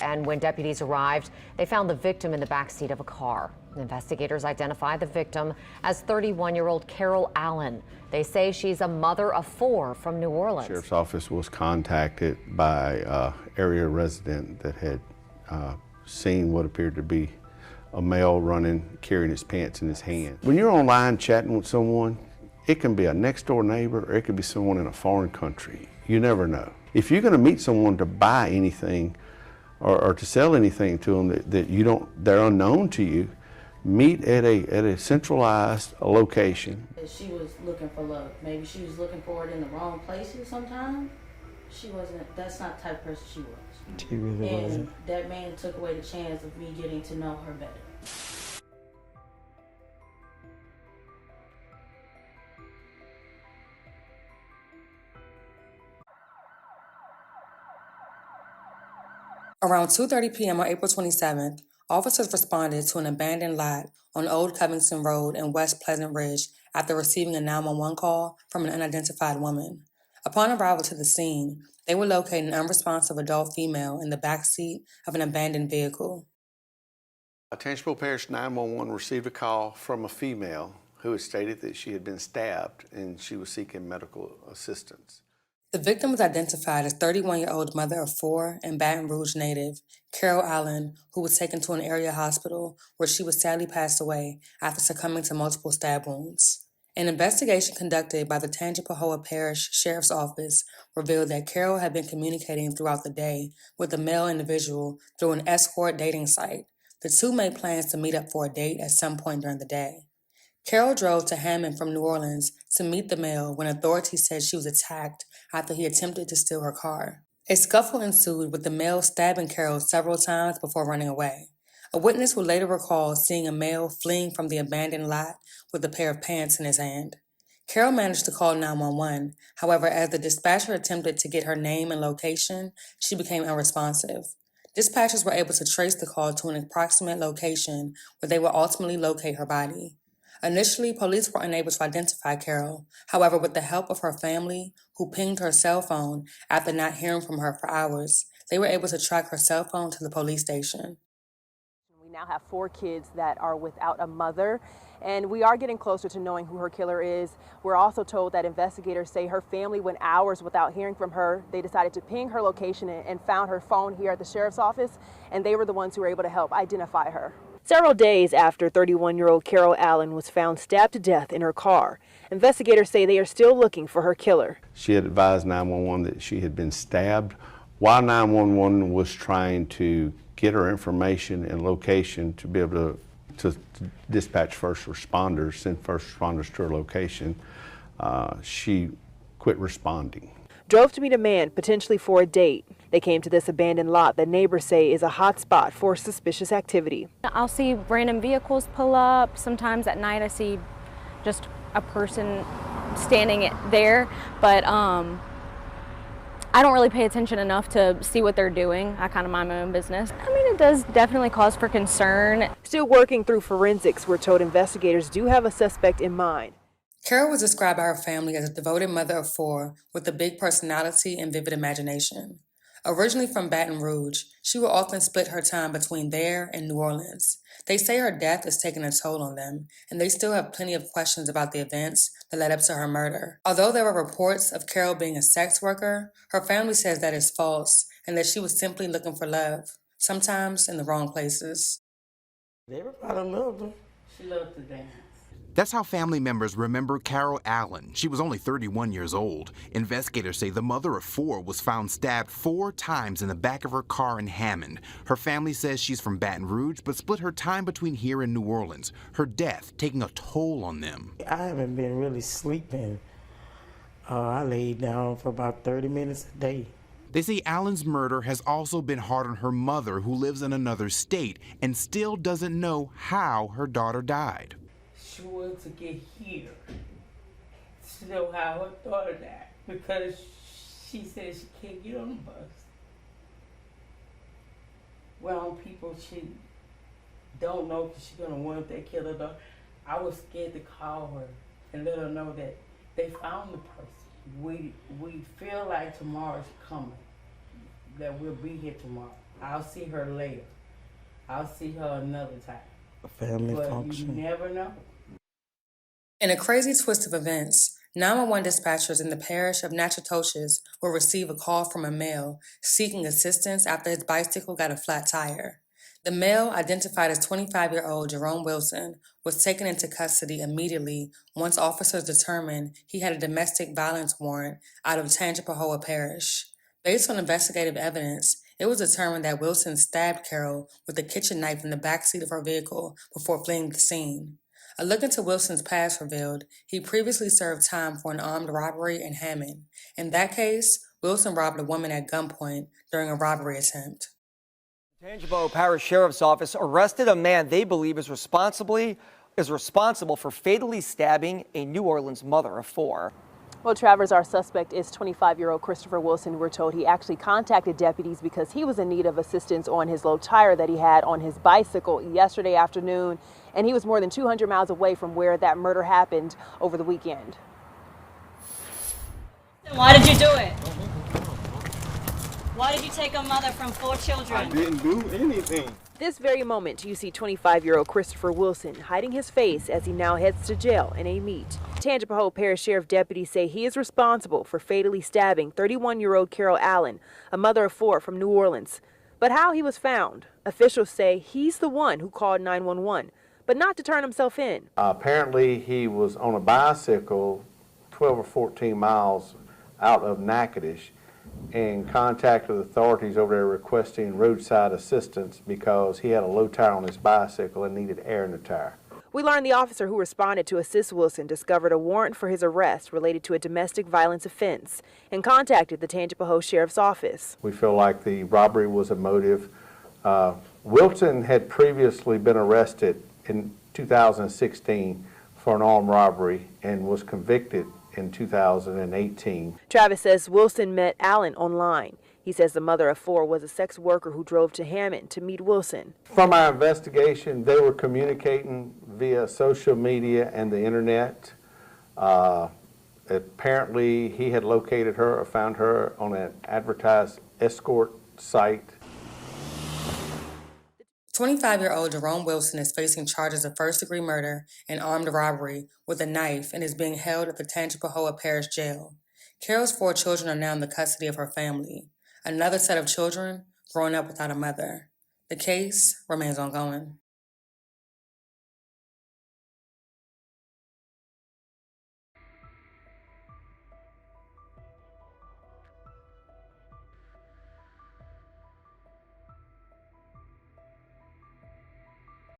And when deputies arrived, they found the victim in the backseat of a car. Investigators identified the victim as 31-year-old Carol Allen. They say she's a mother of 4 from New Orleans. The sheriff's office was contacted by an area resident that had seen what appeared to be a male running, carrying his pants in his hand. When you're online chatting with someone, it can be a next door neighbor or it could be someone in a foreign country. You never know. If you're going to meet someone to buy anything or to sell anything to them they're unknown to you, meet at a centralized location. She was looking for love. Maybe she was looking for it in the wrong places sometimes. She wasn't, that's not the type of person she was. She really wasn't. And that man took away the chance of me getting to know her better. Around 2:30 p.m. on April 27th, officers responded to an abandoned lot on Old Covington Road in West Pleasant Ridge after receiving a 911 call from an unidentified woman. Upon arrival to the scene, they would locate an unresponsive adult female in the backseat of an abandoned vehicle. Tangipahoa Parish 911 received a call from a female who had stated that she had been stabbed and she was seeking medical assistance. The victim was identified as 31-year-old mother of 4 and Baton Rouge native, Carol Allen, who was taken to an area hospital where she was sadly passed away after succumbing to multiple stab wounds. An investigation conducted by the Tangipahoa Parish Sheriff's Office revealed that Carol had been communicating throughout the day with a male individual through an Escort dating site. The two made plans to meet up for a date at some point during the day. Carol drove to Hammond from New Orleans to meet the male when authorities said she was attacked after he attempted to steal her car. A scuffle ensued with the male stabbing Carol several times before running away. A witness would later recall seeing a male fleeing from the abandoned lot with a pair of pants in his hand. Carol managed to call 911. However, as the dispatcher attempted to get her name and location, she became unresponsive. Dispatchers were able to trace the call to an approximate location where they would ultimately locate her body. Initially, police were unable to identify Carol. However, with the help of her family, who pinged her cell phone after not hearing from her for hours, they were able to track her cell phone to the police station. We now have 4 kids that are without a mother, and we are getting closer to knowing who her killer is. We're also told that investigators say her family went hours without hearing from her. They decided to ping her location and found her phone here at the sheriff's office, and they were the ones who were able to help identify her. Several days after 31-year-old Carol Allen was found stabbed to death in her car, investigators say they are still looking for her killer. She had advised 911 that she had been stabbed while 911 was trying to get her information and location to be able to dispatch first responders, send first responders to her location. She quit responding. Drove to meet a man, potentially for a date. They came to this abandoned lot that neighbors say is a hot spot for suspicious activity. I'll see random vehicles pull up. Sometimes at night I see just a person standing there, but I don't really pay attention enough to see what they're doing. I kind of mind my own business. I mean, it does definitely cause for concern. Still working through forensics, we're told investigators do have a suspect in mind. Carol was described by her family as a devoted mother of 4 with a big personality and vivid imagination. Originally from Baton Rouge, she would often split her time between there and New Orleans. They say her death is taking a toll on them, and they still have plenty of questions about the events that led up to her murder. Although there were reports of Carol being a sex worker, her family says that is false and that she was simply looking for love, sometimes in the wrong places. Everybody loved her. She loved to dance. That's how family members remember Carol Allen. She was only 31 years old. Investigators say the mother of 4 was found stabbed 4 times in the back of her car in Hammond. Her family says she's from Baton Rouge, but split her time between here and New Orleans, her death taking a toll on them. I haven't been really sleeping. I laid down for about 30 minutes a day. They say Allen's murder has also been hard on her mother, who lives in another state and still doesn't know how her daughter died. She wanted to get here to know how her daughter died because she said she can't get on the bus. Well, people she don't know because she's gonna want they kill her daughter. I was scared to call her and let her know that they found the person. We feel like tomorrow's coming, that we'll be here tomorrow. I'll see her later. I'll see her another time. A family But function. you never know. In a crazy twist of events, 911 dispatchers in the parish of Natchitoches will receive a call from a male seeking assistance after his bicycle got a flat tire. The male, identified as 25-year-old Jerome Wilson, was taken into custody immediately once officers determined he had a domestic violence warrant out of Tangipahoa Parish. Based on investigative evidence, it was determined that Wilson stabbed Carol with a kitchen knife in the backseat of her vehicle before fleeing the scene. A look into Wilson's past revealed he previously served time for an armed robbery in Hammond. In that case, Wilson robbed a woman at gunpoint during a robbery attempt. Tangipahoa Parish Sheriff's Office arrested a man they believe is responsible for fatally stabbing a New Orleans mother of 4. Well, Travers, our suspect is 25-year-old Christopher Wilson. We're told he actually contacted deputies because he was in need of assistance on his low tire that he had on his bicycle yesterday afternoon, and he was more than 200 miles away from where that murder happened over the weekend. Why did you do it? Why did you take a mother from 4 children? I didn't do anything. This very moment, you see 25-year-old Christopher Wilson hiding his face as he now heads to jail in a meet. Tangipahoa Parish Sheriff deputies say he is responsible for fatally stabbing 31-year-old Carol Allen, a mother of 4 from New Orleans. But how he was found, officials say he's the one who called 911, but not to turn himself in. Apparently he was on a bicycle 12 or 14 miles out of Natchitoches and contacted authorities over there requesting roadside assistance because he had a low tire on his bicycle and needed air in the tire. We learned the officer who responded to assist Wilson discovered a warrant for his arrest related to a domestic violence offense and contacted the Tangipahoa Sheriff's Office. We feel like the robbery was a motive. Wilson had previously been arrested in 2016 for an armed robbery and was convicted in 2018. Travis says Wilson met Allen online. He says the mother of 4 was a sex worker who drove to Hammond to meet Wilson. From our investigation, they were communicating via social media and the internet. Apparently, he had located her or found her on an advertised Escort site. 25-year-old Jerome Wilson is facing charges of first-degree murder and armed robbery with a knife and is being held at the Tangipahoa Parish Jail. Carol's 4 children are now in the custody of her family. Another set of children growing up without a mother. The case remains ongoing.